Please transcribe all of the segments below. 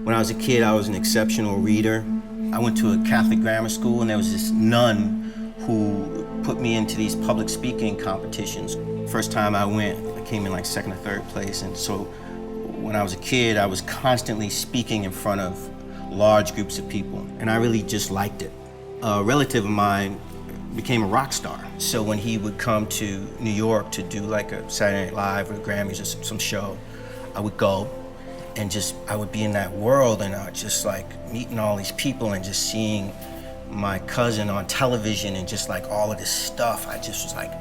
When I was a kid, I was an exceptional reader. I went to a Catholic grammar school, and there was this nun who put me into these public speaking competitions. First time I went, I came in like second or third place, and so when I was a kid, I was constantly speaking in front of large groups of people, and I really just liked it. A relative of mine became a rock star, so when he would come to New York to do like a Saturday Night Live or the Grammys or some show, I would go, and I would be in that world, and I was just like meeting all these people and just seeing my cousin on television and just like all of this stuff. I just was like,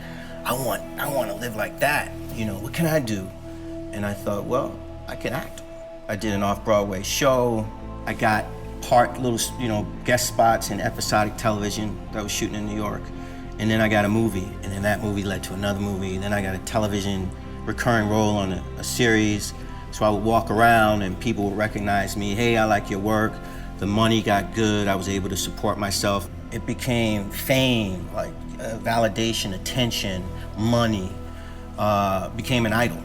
I want to live like that. You know, what can I do? And I thought, well, I can act. I did an off-Broadway show. I got guest spots in episodic television that I was shooting in New York. And then I got a movie, and then that movie led to another movie. Then I got a television recurring role on a series. So I would walk around and people would recognize me. Hey, I like your work. The money got good. I was able to support myself. It became fame, like validation, attention, money, became an idol.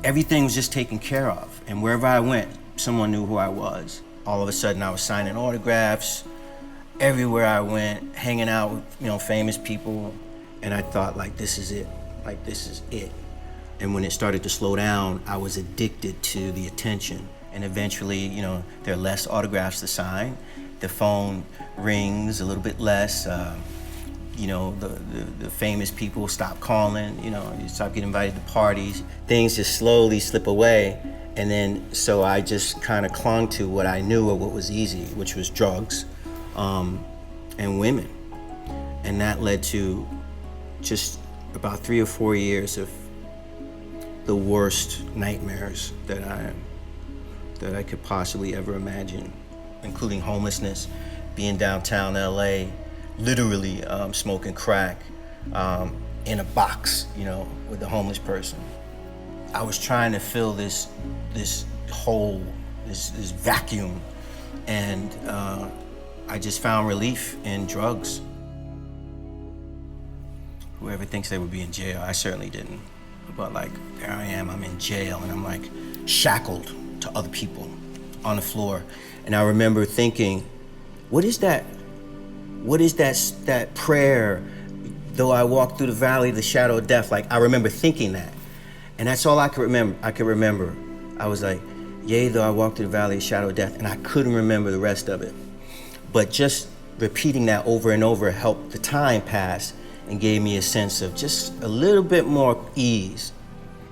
Everything was just taken care of. And wherever I went, someone knew who I was. All of a sudden I was signing autographs. Everywhere I went, hanging out with famous people. And I thought, like, this is it. Like, this is it. And when it started to slow down, I was addicted to the attention. And eventually, there are less autographs to sign. The phone rings a little bit less. The famous people stop calling. You stop getting invited to parties. Things just slowly slip away. And then, so I just kind of clung to what I knew or what was easy, which was drugs and women. And that led to just about 3 or 4 years of the worst nightmares that I could possibly ever imagine, including homelessness, being downtown LA, literally smoking crack in a box, with a homeless person. I was trying to fill this hole, this vacuum, and I just found relief in drugs. Whoever thinks they would be in jail, I certainly didn't. But like, there I am, I'm in jail, and I'm like shackled to other people on the floor. And I remember thinking, what is that prayer, though I walk through the valley of the shadow of death? Like, I remember thinking that. And that's all I could remember. I was like, yea, though I walk through the valley of the shadow of death, and I couldn't remember the rest of it. But just repeating that over and over helped the time pass and gave me a sense of just a little bit more ease.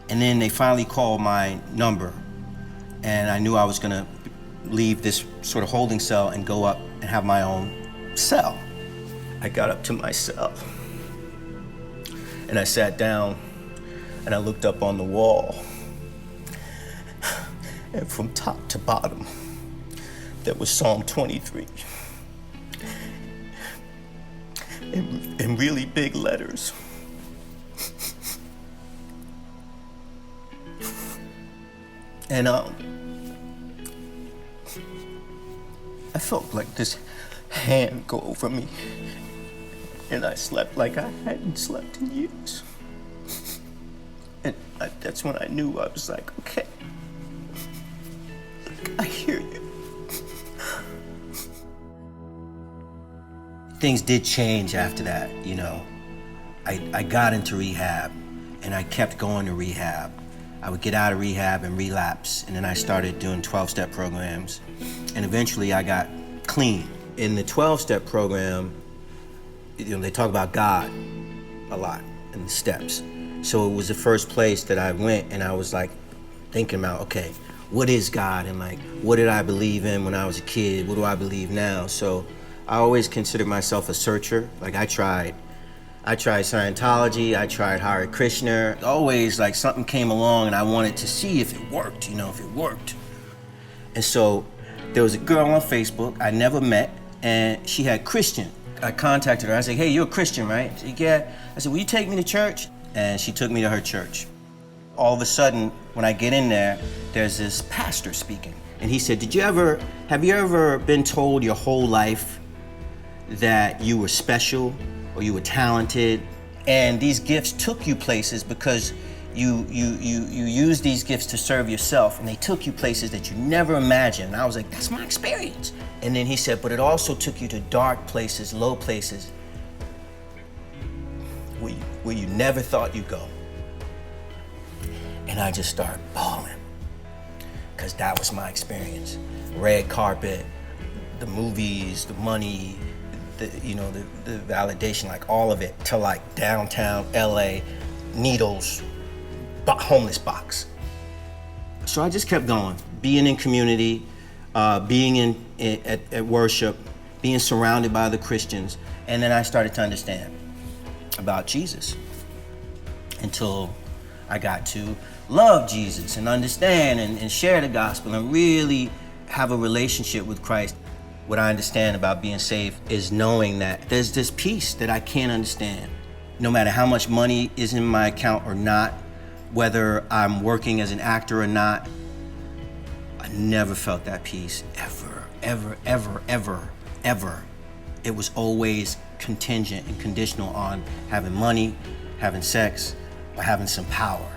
And then they finally called my number, and I knew I was gonna leave this sort of holding cell and go up and have my own cell. I got up to my cell, and I sat down, and I looked up on the wall, and from top to bottom, there was Psalm 23. In really big letters. And I felt like this hand go over me, and I slept like I hadn't slept in years. And that's when I knew. I was like, okay, I hear you. Things did change after that, I got into rehab, and I kept going to rehab. I would get out of rehab and relapse, and then I started doing 12-step programs, and eventually I got clean. In the 12-step program, they talk about God a lot in the steps. So it was the first place that I went, and I was like thinking about, okay, what is God, and like, what did I believe in when I was a kid? What do I believe now? So I always considered myself a searcher. Like, I tried Scientology, I tried Hare Krishna. Always like something came along and I wanted to see if it worked, if it worked. And so there was a girl on Facebook I never met, and she had Christian. I contacted her, I said, hey, you're a Christian, right? She said, yeah. I said, will you take me to church? And she took me to her church. All of a sudden, when I get in there, there's this pastor speaking. And he said, have you ever been told your whole life that you were special or you were talented, and these gifts took you places because You use these gifts to serve yourself, and they took you places that you never imagined. And I was like, that's my experience. And then he said, but it also took you to dark places, low places, where you never thought you'd go. And I just started bawling, because that was my experience. Red carpet, the movies, the money, the validation, like all of it, to like downtown LA, needles, homeless box. So I just kept going, being in community, being at worship, being surrounded by the Christians, and then I started to understand about Jesus, until I got to love Jesus and understand and share the gospel and really have a relationship with Christ. What I understand about being saved is knowing that there's this peace that I can't understand. No matter how much money is in my account or not, whether I'm working as an actor or not, I never felt that peace, ever. It was always contingent and conditional on having money, having sex, or having some power.